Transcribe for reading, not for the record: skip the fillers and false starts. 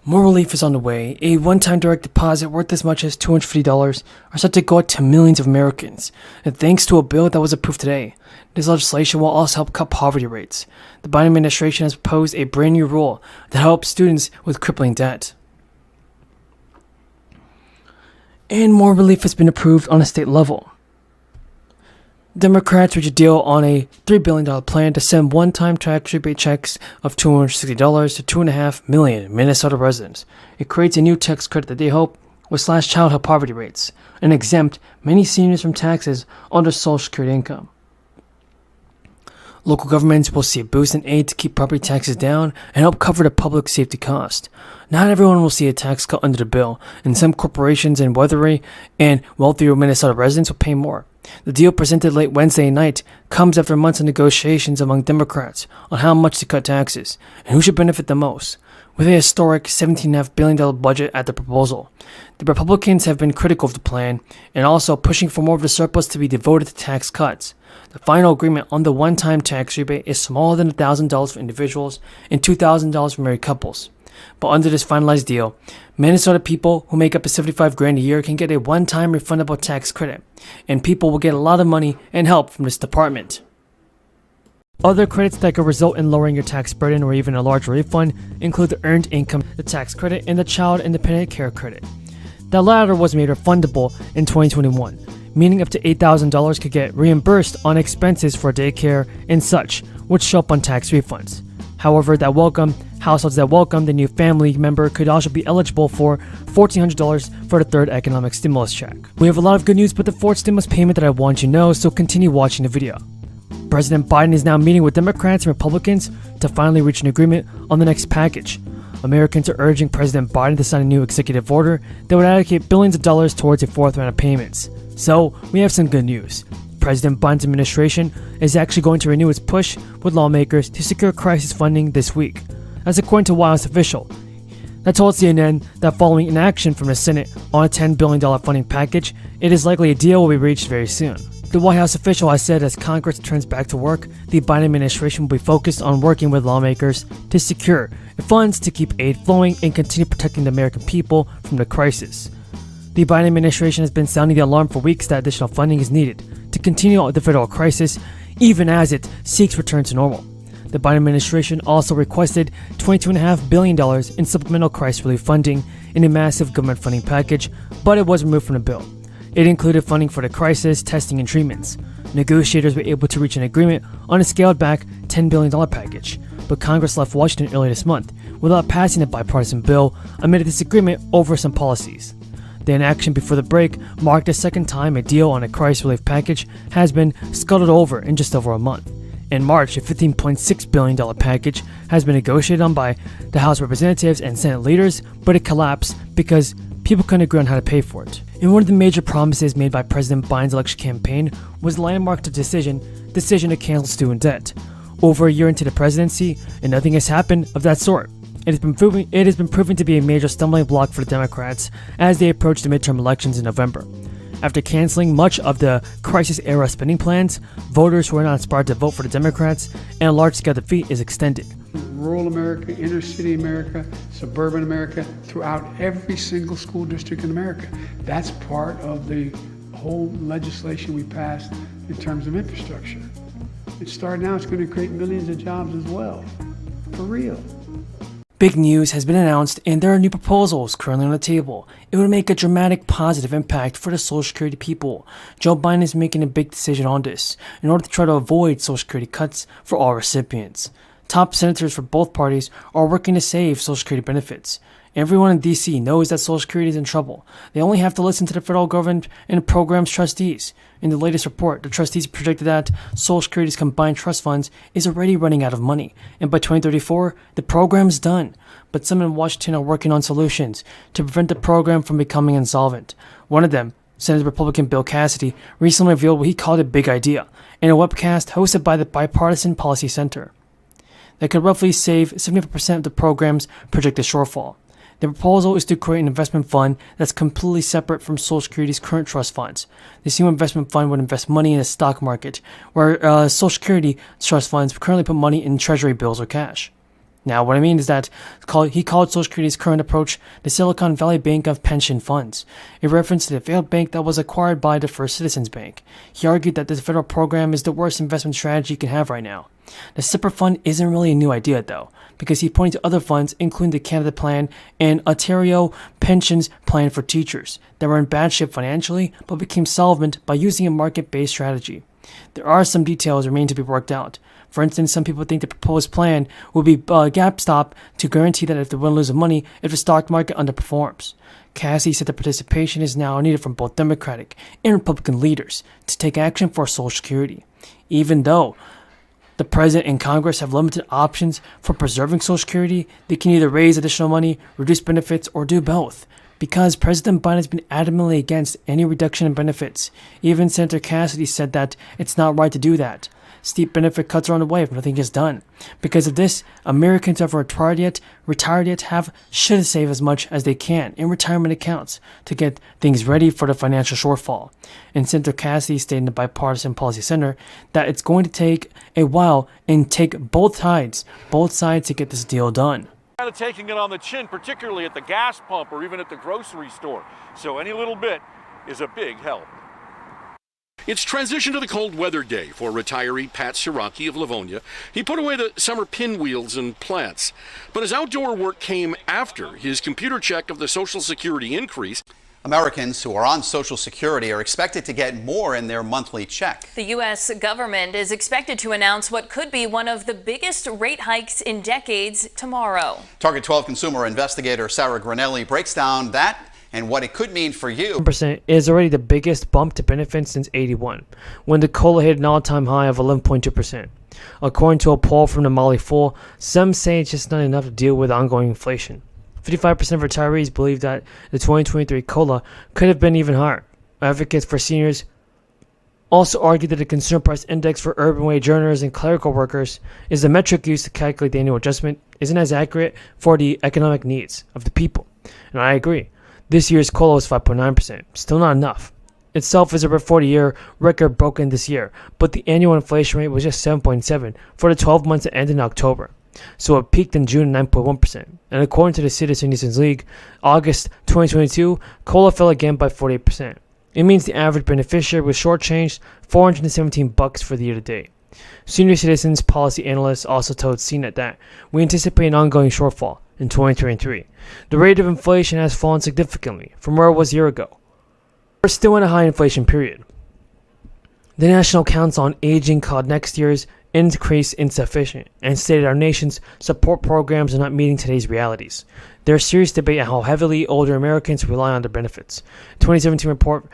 More relief is on the way. A one-time direct deposit worth as much as $250 are set to go out to millions of Americans, and thanks to a bill that was approved today. This legislation will also help cut poverty rates. The Biden administration has proposed a brand new rule that helps students with crippling debt. And more relief has been approved on a state level. Democrats reached a deal on a $3 billion plan to send one-time tax rebate checks of $260 to 2.5 million Minnesota residents. It creates a new tax credit that they hope will slash childhood poverty rates and exempt many seniors from taxes on their Social Security income. Local governments will see a boost in aid to keep property taxes down and help cover the public safety cost. Not everyone will see a tax cut under the bill, and some corporations and wealthier Minnesota residents will pay more. The deal presented late Wednesday night comes after months of negotiations among Democrats on how much to cut taxes and who should benefit the most. With a historic $17.5 billion budget at the proposal, the Republicans have been critical of the plan and also pushing for more of the surplus to be devoted to tax cuts. The final agreement on the one-time tax rebate is smaller than $1,000 for individuals and $2,000 for married couples. But under this finalized deal, Minnesota people who make up to $75,000 a year can get a one-time refundable tax credit, and people will get a lot of money and help from this department. Other credits that could result in lowering your tax burden or even a large refund include the Earned Income the Tax Credit and the Child Independent Care Credit. The latter was made refundable in 2021, meaning up to $8,000 could get reimbursed on expenses for daycare and such, which show up on tax refunds. However, households that welcome the new family member could also be eligible for $1,400 for the third economic stimulus check. We have a lot of good news with the fourth stimulus payment that I want you to know, so continue watching the video. President Biden is now meeting with Democrats and Republicans to finally reach an agreement on the next package. Americans are urging President Biden to sign a new executive order that would allocate billions of dollars towards a fourth round of payments. So, we have some good news. President Biden's administration is actually going to renew its push with lawmakers to secure crisis funding this week. That's according to a White House official that told CNN that following inaction from the Senate on a $10 billion funding package, it is likely a deal will be reached very soon. The White House official has said as Congress turns back to work, the Biden administration will be focused on working with lawmakers to secure funds to keep aid flowing and continue protecting the American people from the crisis. The Biden administration has been sounding the alarm for weeks that additional funding is needed to continue the federal crisis, even as it seeks return to normal. The Biden administration also requested $22.5 billion in supplemental crisis relief funding in a massive government funding package, but it was removed from the bill. It included funding for the crisis, testing, and treatments. Negotiators were able to reach an agreement on a scaled-back $10 billion package, but Congress left Washington earlier this month without passing a bipartisan bill amid a disagreement over some policies. The inaction before the break marked the second time a deal on a crisis relief package has been scuttled over in just over a month. In March, a $15.6 billion package has been negotiated on by the House Representatives and Senate leaders, but it collapsed because people couldn't agree on how to pay for it. And one of the major promises made by President Biden's election campaign was landmarked the decision to cancel student debt. Over a year into the presidency, and nothing has happened of that sort. It has been proven to be a major stumbling block for the Democrats as they approach the midterm elections in November. After canceling much of the crisis-era spending plans, voters who are not inspired to vote for the Democrats and a large-scale defeat is extended. Rural America, inner city America, suburban America, throughout every single school district in America. That's part of the whole legislation we passed in terms of infrastructure. It started now, it's going to create millions of jobs as well, for real. Big news has been announced and there are new proposals currently on the table. It would make a dramatic positive impact for the Social Security people. Joe Biden is making a big decision on this in order to try to avoid Social Security cuts for all recipients. Top senators for both parties are working to save Social Security benefits. Everyone in DC knows that Social Security is in trouble. They only have to listen to the federal government and the program's trustees. In the latest report, the trustees projected that Social Security's combined trust funds is already running out of money, and by 2034, the program's done. But some in Washington are working on solutions to prevent the program from becoming insolvent. One of them, Senate Republican Bill Cassidy, recently revealed what he called a big idea in a webcast hosted by the Bipartisan Policy Center that could roughly save 75% of the program's projected shortfall. The proposal is to create an investment fund that's completely separate from Social Security's current trust funds. This new investment fund would invest money in the stock market, where Social Security trust funds currently put money in treasury bills or cash. Now, what I mean is that he called Social Security's current approach the Silicon Valley Bank of pension funds, a reference to the failed bank that was acquired by the First Citizens Bank. He argued that this federal program is the worst investment strategy you can have right now. The separate fund isn't really a new idea, though, because he pointed to other funds, including the Canada Plan and Ontario Pensions Plan for teachers, that were in bad shape financially but became solvent by using a market-based strategy. There are some details remaining to be worked out. For instance, some people think the proposed plan will be a gap stop to guarantee that if they won't lose money if the stock market underperforms. Cassie said the participation is now needed from both Democratic and Republican leaders to take action for Social Security. Even though the President and Congress have limited options for preserving Social Security, they can either raise additional money, reduce benefits, or do both. Because President Biden has been adamantly against any reduction in benefits. Even Senator Cassidy said that it's not right to do that. Steep benefit cuts are on the way if nothing is done. Because of this, Americans who have retired yet should save as much as they can in retirement accounts to get things ready for the financial shortfall. And Senator Cassidy stated in the Bipartisan Policy Center that it's going to take a while and take both sides to get this deal done. Kind of taking it on the chin, particularly at the gas pump or even at the grocery store. So any little bit is a big help. It's transition to the cold weather day for retiree Pat Siraki of Livonia. He put away the summer pinwheels and plants, but his outdoor work came after his computer check of the Social Security increase. Americans who are on Social Security are expected to get more in their monthly check. The U.S. government is expected to announce what could be one of the biggest rate hikes in decades tomorrow. Target 12 consumer investigator Sarah Granelli breaks down that and what it could mean for you. Percent is already the biggest bump to benefits since '81, when the COLA hit an all-time high of 11.2%. According to a poll from the Motley Fool, some say it's just not enough to deal with ongoing inflation. 55% of retirees believe that the 2023 COLA could have been even higher. Advocates for seniors also argue that the Consumer Price Index for urban wage earners and clerical workers is the metric used to calculate the annual adjustment isn't as accurate for the economic needs of the people. And I agree. This year's COLA was 5.9%, still not enough. Itself is a 40-year record broken this year, but the annual inflation rate was just 7.7 for the 12 months that ended in October. So it peaked in June at 9.1%. And according to the Citizens League, August 2022, COLA fell again by 48%. It means the average beneficiary was shortchanged $417 for the year to date. Senior Citizens policy analysts also told CNET that we anticipate an ongoing shortfall in 2023. The rate of inflation has fallen significantly from where it was a year ago. We're still in a high inflation period. The National Council on Aging called next year's increase insufficient and stated our nation's support programs are not meeting today's realities. There's serious debate on how heavily older Americans rely on their benefits. 2017 report